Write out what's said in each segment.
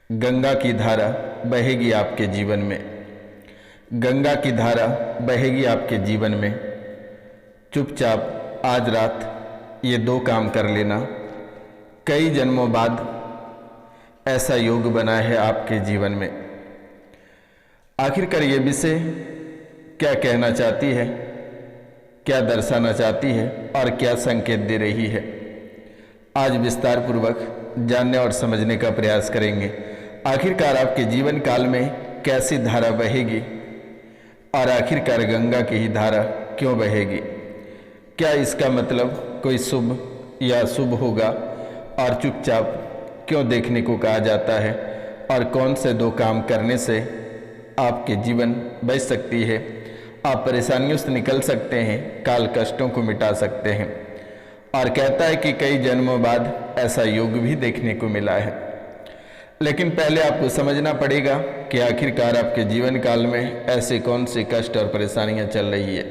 गंगा की धारा बहेगी आपके जीवन में। गंगा की धारा बहेगी आपके जीवन में। चुपचाप आज रात ये दो काम कर लेना। कई जन्मों बाद ऐसा योग बना है आपके जीवन में। आखिरकार ये विषय क्या कहना चाहती है, क्या दर्शाना चाहती है और क्या संकेत दे रही है, आज विस्तार पूर्वक जानने और समझने का प्रयास करेंगे। आखिरकार आपके जीवन काल में कैसी धारा बहेगी और आखिरकार गंगा की ही धारा क्यों बहेगी। क्या इसका मतलब कोई शुभ या शुभ होगा और चुपचाप क्यों देखने को कहा जाता है, और कौन से दो काम करने से आपके जीवन बच सकती है, आप परेशानियों से निकल सकते हैं, काल कष्टों को मिटा सकते हैं। और कहता है कि कई जन्मों बाद ऐसा योग भी देखने को मिला है। लेकिन पहले आपको समझना पड़ेगा कि आखिरकार आपके जीवन काल में ऐसे कौन से कष्ट और परेशानियां चल रही है।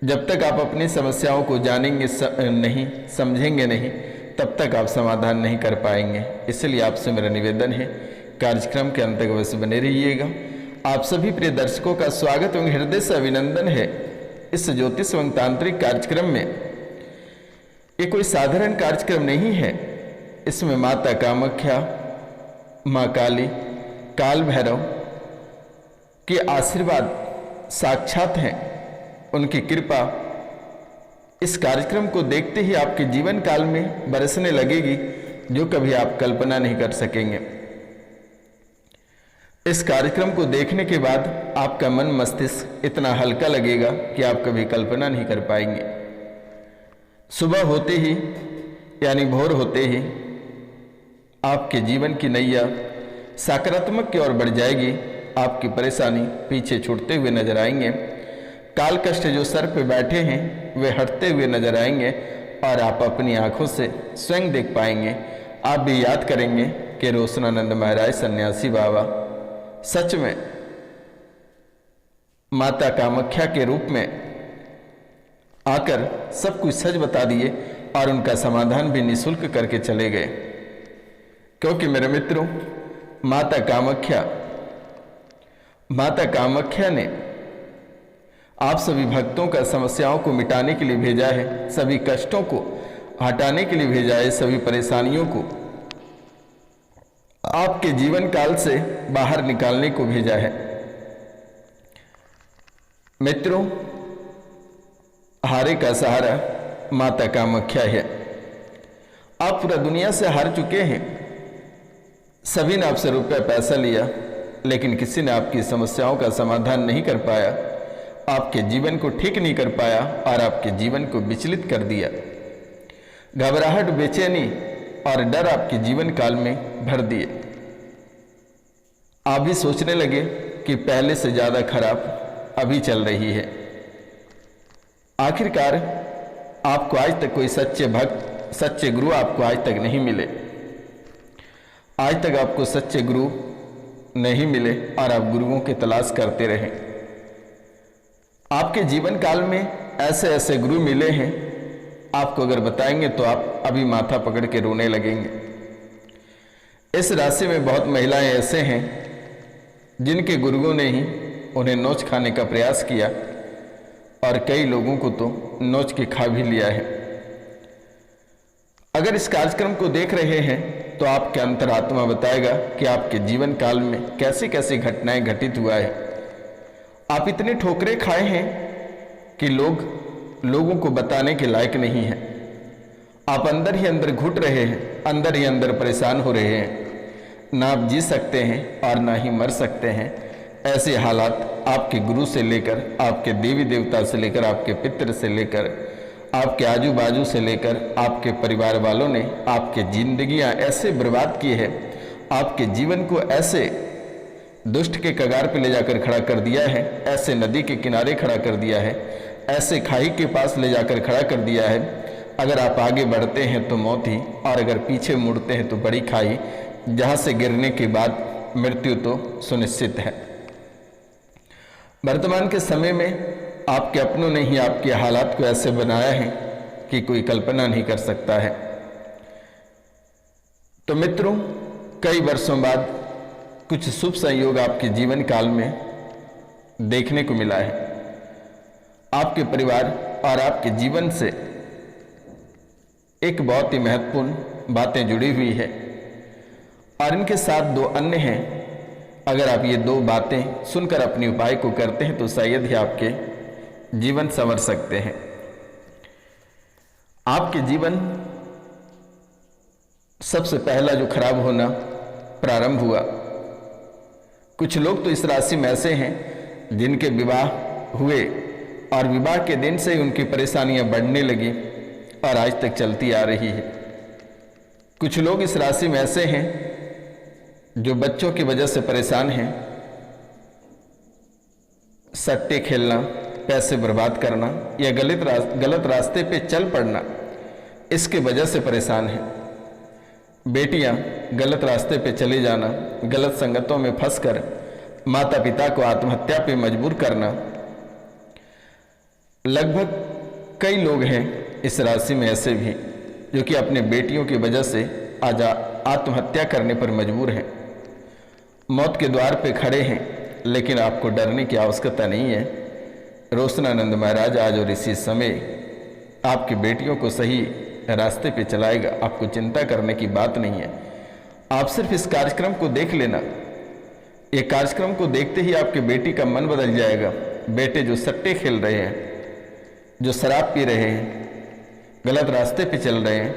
जब तक आप अपनी समस्याओं को जानेंगे नहीं, समझेंगे नहीं, तब तक आप समाधान नहीं कर पाएंगे। इसलिए आपसे मेरा निवेदन है, कार्यक्रम के अंत तक अवश्य बने रहिएगा। आप सभी प्रिय दर्शकों का स्वागत एवं हृदय से अभिनंदन है इस ज्योतिष एवं तांत्रिक कार्यक्रम में। ये कोई साधारण कार्यक्रम नहीं है। इसमें माता कामाख्या, माँ काली, काल भैरव के आशीर्वाद साक्षात हैं, उनकी कृपा इस कार्यक्रम को देखते ही आपके जीवन काल में बरसने लगेगी, जो कभी आप कल्पना नहीं कर सकेंगे। इस कार्यक्रम को देखने के बाद आपका मन मस्तिष्क इतना हल्का लगेगा कि आप कभी कल्पना नहीं कर पाएंगे। सुबह होते ही यानी भोर होते ही आपके जीवन की नैया सकारात्मक की ओर बढ़ जाएगी। आपकी परेशानी पीछे छूटते हुए नजर आएंगे। काल कष्ट जो सर पे बैठे हैं वे हटते हुए नजर आएंगे और आप अपनी आंखों से स्वयं देख पाएंगे। आप भी याद करेंगे कि रोशनानंद महाराज सन्यासी बाबा सच में माता कामाख्या के रूप में आकर सब कुछ सच बता दिए और उनका समाधान भी निःशुल्क करके चले गए। क्योंकि मेरे मित्रों, माता कामाख्या ने आप सभी भक्तों का समस्याओं को मिटाने के लिए भेजा है, सभी कष्टों को हटाने के लिए भेजा है, सभी परेशानियों को आपके जीवन काल से बाहर निकालने को भेजा है। मित्रों, हारे का सहारा माता कामाख्या है। आप पूरा दुनिया से हार चुके हैं। सभी ने आपसे रुपया पैसा लिया, लेकिन किसी ने आपकी समस्याओं का समाधान नहीं कर पाया, आपके जीवन को ठीक नहीं कर पाया और आपके जीवन को विचलित कर दिया। घबराहट, बेचैनी और डर आपके जीवन काल में भर दिए। आप भी सोचने लगे कि पहले से ज्यादा खराब अभी चल रही है। आखिरकार आपको आज तक कोई सच्चे भक्त, सच्चे गुरु आपको आज तक नहीं मिले। आज तक आपको सच्चे गुरु नहीं मिले और आप गुरुओं की तलाश करते रहे। आपके जीवन काल में ऐसे ऐसे गुरु मिले हैं, आपको अगर बताएंगे तो आप अभी माथा पकड़ के रोने लगेंगे। इस राशि में बहुत महिलाएं ऐसे हैं जिनके गुरुओं ने ही उन्हें नोच खाने का प्रयास किया और कई लोगों को तो नोच के खा भी लिया है। अगर इस कार्यक्रम को देख रहे हैं तो आपके अंतरात्मा बताएगा कि आपके जीवन काल में कैसी कैसी घटनाएं घटित हुआ है। आप इतने ठोकरें खाए हैं कि लोगों को बताने के लायक नहीं हैं। आप अंदर ही अंदर घुट रहे हैं, अंदर ही अंदर परेशान हो रहे हैं। ना आप जी सकते हैं और ना ही मर सकते हैं। ऐसे हालात आपके गुरु से लेकर, आपके देवी देवता से लेकर, आपके पितृ से लेकर, आपके आजू बाजू से लेकर आपके परिवार वालों ने आपके जिंदगियां ऐसे बर्बाद की है, आपके जीवन को ऐसे दुष्ट के कगार पे ले जाकर खड़ा कर दिया है, ऐसे नदी के किनारे खड़ा कर दिया है, ऐसे खाई के पास ले जाकर खड़ा कर दिया है। अगर आप आगे बढ़ते हैं तो मौत ही, और अगर पीछे मुड़ते हैं तो बड़ी खाई, जहां से गिरने के बाद मृत्यु तो सुनिश्चित है। वर्तमान के समय में आपके अपनों ने ही आपके हालात को ऐसे बनाया है कि कोई कल्पना नहीं कर सकता है। तो मित्रों, कई वर्षों बाद कुछ शुभ संयोग आपके जीवन काल में देखने को मिला है। आपके परिवार और आपके जीवन से एक बहुत ही महत्वपूर्ण बातें जुड़ी हुई है और इनके साथ दो अन्य हैं। अगर आप ये दो बातें सुनकर अपने उपाय को करते हैं तो शायद ही आपके जीवन संवर सकते हैं। आपके जीवन सबसे पहला जो खराब होना प्रारंभ हुआ, कुछ लोग तो इस राशि में ऐसे हैं जिनके विवाह हुए और विवाह के दिन से ही उनकी परेशानियां बढ़ने लगी और आज तक चलती आ रही है। कुछ लोग इस राशि में ऐसे हैं जो बच्चों की वजह से परेशान हैं, सट्टे खेलना, पैसे बर्बाद करना या गलत रास्ते पे चल पड़ना, इसके वजह से परेशान हैं। बेटियां गलत रास्ते पे चले जाना, गलत संगतों में फंसकर माता पिता को आत्महत्या पे मजबूर करना। लगभग कई लोग हैं इस राशि में ऐसे भी जो कि अपने बेटियों की वजह से आज आत्महत्या करने पर मजबूर हैं, मौत के द्वार पे खड़े हैं। लेकिन आपको डरने की आवश्यकता नहीं है। रोशनानंद महाराज आज और इसी समय आपकी बेटियों को सही रास्ते पे चलाएगा। आपको चिंता करने की बात नहीं है। आप सिर्फ इस कार्यक्रम को देख लेना। ये कार्यक्रम को देखते ही आपके बेटी का मन बदल जाएगा। बेटे जो सट्टे खेल रहे हैं, जो शराब पी रहे हैं, गलत रास्ते पे चल रहे हैं,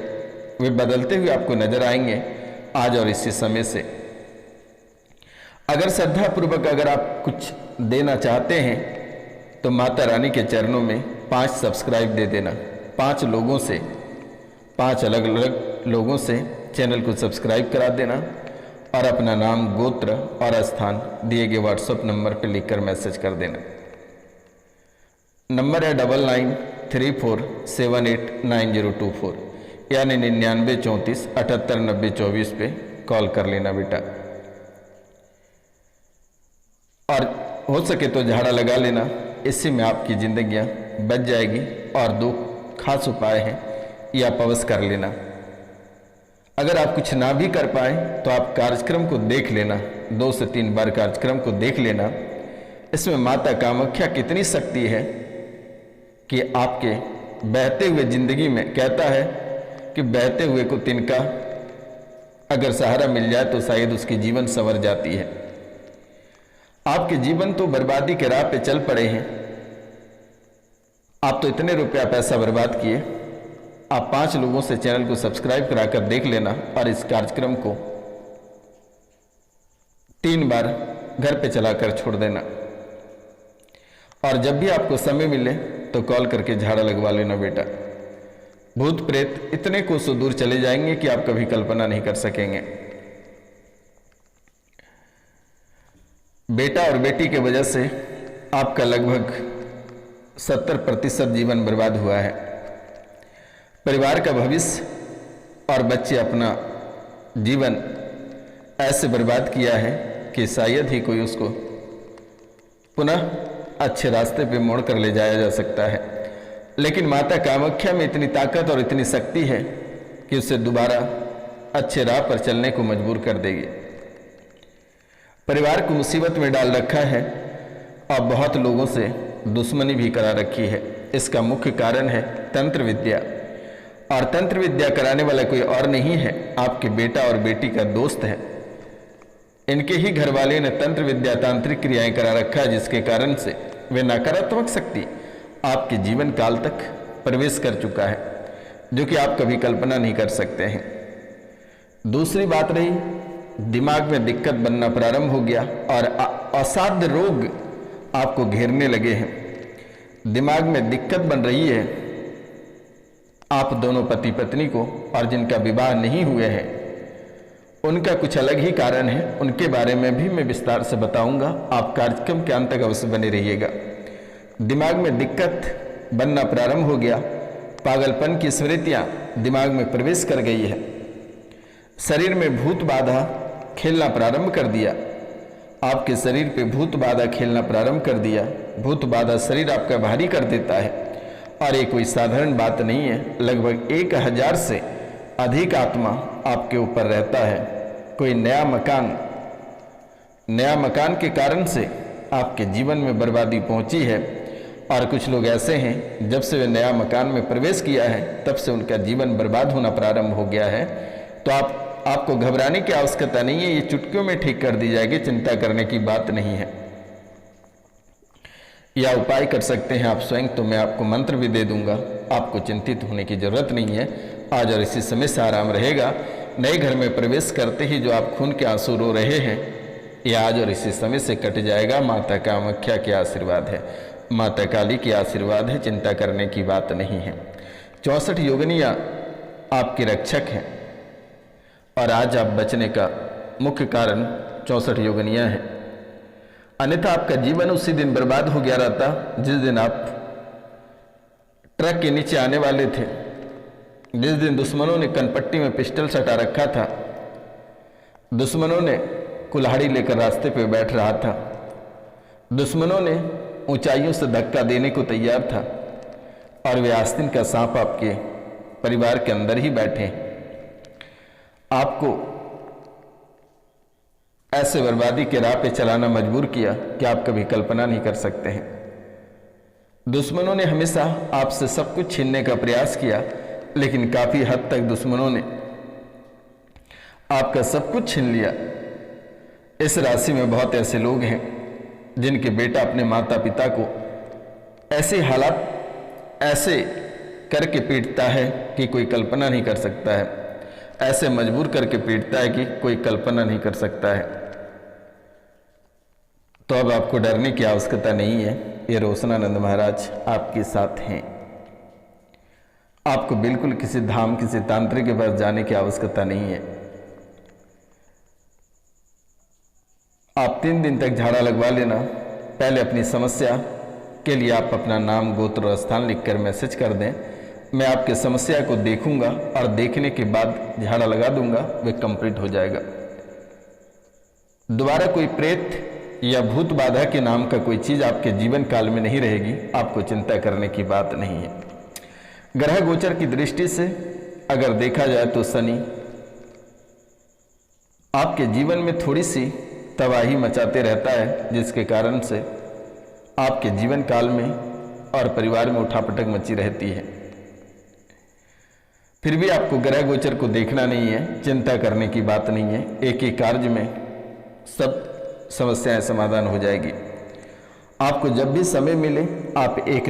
वे बदलते हुए आपको नजर आएंगे आज और इसी समय से। अगर श्रद्धापूर्वक अगर आप कुछ देना चाहते हैं तो माता रानी के चरणों में 5 सब्सक्राइब दे देना। 5 लोगों से, 5 अलग अलग लोगों से चैनल को सब्सक्राइब करा देना और अपना नाम, गोत्र और स्थान दिए गए व्हाट्सएप नंबर पर लिखकर मैसेज कर देना। नंबर है 9934789024 यानी 9934789024 पे कॉल कर लेना बेटा। और हो सके तो झाड़ा लगा लेना, इससे में आपकी जिंदगियां बच जाएगी। और 2 खास उपाय हैं, ये आप अवश्य कर लेना। अगर आप कुछ ना भी कर पाए तो आप कार्यक्रम को देख लेना, 2 से 3 बार कार्यक्रम को देख लेना। इसमें माता कामाख्या कितनी शक्ति है कि आपके बहते हुए जिंदगी में, कहता है कि बहते हुए को तिनका अगर सहारा मिल जाए तो शायद उसकी जीवन संवर जाती है। आपके जीवन तो बर्बादी के राह पे चल पड़े हैं। आप तो इतने रुपया पैसा बर्बाद किए। आप 5 लोगों से चैनल को सब्सक्राइब कराकर देख लेना और इस कार्यक्रम को 3 बार घर पे चलाकर छोड़ देना। और जब भी आपको समय मिले तो कॉल करके झाड़ा लगवा लेना बेटा। भूत प्रेत इतने कोसों दूर चले जाएंगे कि आप कभी कल्पना नहीं कर सकेंगे। बेटा और बेटी के वजह से आपका लगभग 70% जीवन बर्बाद हुआ है। परिवार का भविष्य और बच्चे अपना जीवन ऐसे बर्बाद किया है कि शायद ही कोई उसको पुनः अच्छे रास्ते पे मोड़ कर ले जाया जा सकता है। लेकिन माता कामाख्या में इतनी ताकत और इतनी शक्ति है कि उसे दोबारा अच्छे राह पर चलने को मजबूर कर देगी। परिवार को मुसीबत में डाल रखा है और बहुत लोगों से दुश्मनी भी करा रखी है। इसका मुख्य कारण है तंत्र विद्या। और तंत्र विद्या कराने वाला कोई और नहीं है, आपके बेटा और बेटी का दोस्त है। इनके ही घर वाले ने तंत्र विद्या तांत्रिक क्रियाएं करा रखा है, जिसके कारण से वे नकारात्मक शक्ति आपके जीवन काल तक प्रवेश कर चुका है, जो कि आप कभी कल्पना नहीं कर सकते हैं। दूसरी बात रही, दिमाग में दिक्कत बनना प्रारंभ हो गया और असाध्य रोग आपको घेरने लगे हैं। दिमाग में दिक्कत बन रही है। आप दोनों पति पत्नी को, और जिनका विवाह नहीं हुए हैं उनका कुछ अलग ही कारण है। उनके बारे में भी मैं विस्तार से बताऊंगा। आप कार्यक्रम के अंत तक अवश्य बने रहिएगा। दिमाग में दिक्कत बनना प्रारंभ हो गया। पागलपन की स्मृतियां दिमाग में प्रवेश कर गई है। शरीर में भूत बाधा खेलना प्रारंभ कर दिया। आपके शरीर पे भूत बाधा खेलना प्रारंभ कर दिया। भूत बाधा शरीर आपका भारी कर देता है और ये कोई साधारण बात नहीं है। लगभग 1000 से अधिक आत्मा आपके ऊपर रहता है। कोई नया मकान के कारण से आपके जीवन में बर्बादी पहुंची है। और कुछ लोग ऐसे हैं जब से वे नया मकान में प्रवेश किया है तब से उनका जीवन बर्बाद होना प्रारंभ हो गया है। तो आपको घबराने की आवश्यकता नहीं है, ये चुटकियों में ठीक कर दी जाएगी, चिंता करने की बात नहीं है। या उपाय कर सकते हैं आप स्वयं, तो मैं आपको मंत्र भी दे दूंगा, आपको चिंतित होने की जरूरत नहीं है। आज और इसी समय से आराम रहेगा। नए घर में प्रवेश करते ही जो आप खून के आंसू रो रहे हैं, ये आज और इसी समय से कट जाएगा। माता कामाख्या के आशीर्वाद है, माता काली की आशीर्वाद है, चिंता करने की बात नहीं है। 64 योगिनियाँ आपके रक्षक हैं और आज आप बचने का मुख्य कारण 64 योगिनियाँ हैं। अन्यथा आपका जीवन उसी दिन बर्बाद हो गया रहता जिस दिन आप ट्रक के नीचे आने वाले थे, जिस दिन दुश्मनों ने कनपट्टी में पिस्टल सटा रखा था, दुश्मनों ने कुल्हाड़ी लेकर रास्ते पे बैठ रहा था, दुश्मनों ने ऊंचाइयों से धक्का देने को तैयार था और वे आस्तीन का सांप आपके परिवार के अंदर ही बैठे। आपको ऐसे बर्बादी के राह पे चलाना मजबूर किया कि आप कभी कल्पना नहीं कर सकते हैं। दुश्मनों ने हमेशा आपसे सब कुछ छीनने का प्रयास किया, लेकिन काफी हद तक दुश्मनों ने आपका सब कुछ छीन लिया। इस राशि में बहुत ऐसे लोग हैं जिनके बेटा अपने माता पिता को ऐसे हालात ऐसे करके पीटता है कि कोई कल्पना नहीं कर सकता है, ऐसे मजबूर करके पीटता है कि कोई कल्पना नहीं कर सकता है। तो अब आपको डरने की आवश्यकता नहीं है, ये रोशनानंद महाराज आपके साथ हैं। आपको बिल्कुल किसी धाम, किसी तांत्रिक के पास जाने की आवश्यकता नहीं है। आप 3 दिन तक झाड़ा लगवा लेना। पहले अपनी समस्या के लिए आप अपना नाम, गोत्र और स्थान लिखकर मैसेज कर दें। मैं आपके समस्या को देखूंगा और देखने के बाद झाड़ा लगा दूंगा, वे कंप्लीट हो जाएगा। दोबारा कोई प्रेत या भूत बाधा के नाम का कोई चीज आपके जीवन काल में नहीं रहेगी, आपको चिंता करने की बात नहीं है। ग्रह गोचर की दृष्टि से अगर देखा जाए तो शनि आपके जीवन में थोड़ी सी तबाही मचाते रहता है, जिसके कारण से आपके जीवन काल में और परिवार में उठापटक मची रहती है। फिर भी आपको ग्रह गोचर को देखना नहीं है, चिंता करने की बात नहीं है। एक ही कार्य में सब समस्याएं समाधान हो जाएगी। आपको जब भी समय मिले आप एक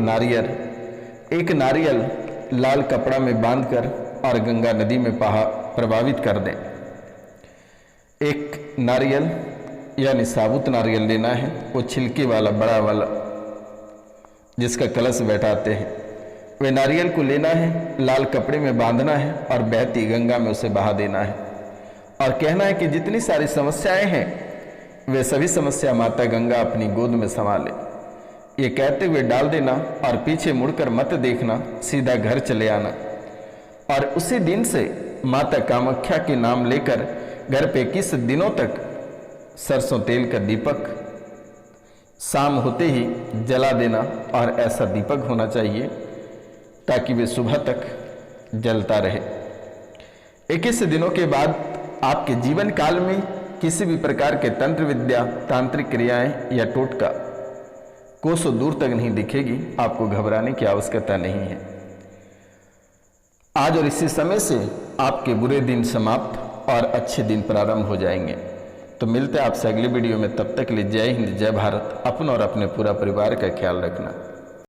नारियल लाल कपड़ा में बांधकर और गंगा नदी में प्रवाहित कर दें। एक नारियल यानी साबुत नारियल लेना है, वो छिलके वाला बड़ा वाला जिसका कलश बैठाते हैं, वे नारियल को लेना है, लाल कपड़े में बांधना है और बहती गंगा में उसे बहा देना है और कहना है कि जितनी सारी समस्याएं हैं वे सभी समस्या माता गंगा अपनी गोद में संभाले। ये कहते हुए डाल देना और पीछे मुड़कर मत देखना, सीधा घर चले आना। और उसी दिन से माता कामाख्या के नाम लेकर घर पे 21 दिनों तक सरसों तेल का दीपक शाम होते ही जला देना। और ऐसा दीपक होना चाहिए ताकि वे सुबह तक जलता रहे। 21 दिनों के बाद आपके जीवन काल में किसी भी प्रकार के तंत्र विद्या, तांत्रिक क्रियाएं या टोटका कोसों दूर तक नहीं दिखेगी। आपको घबराने की आवश्यकता नहीं है। आज और इसी समय से आपके बुरे दिन समाप्त और अच्छे दिन प्रारंभ हो जाएंगे। तो मिलते हैं आपसे अगली वीडियो में, तब तक के लिए जय हिंद, जय भारत। अपना और अपने पूरा परिवार का ख्याल रखना।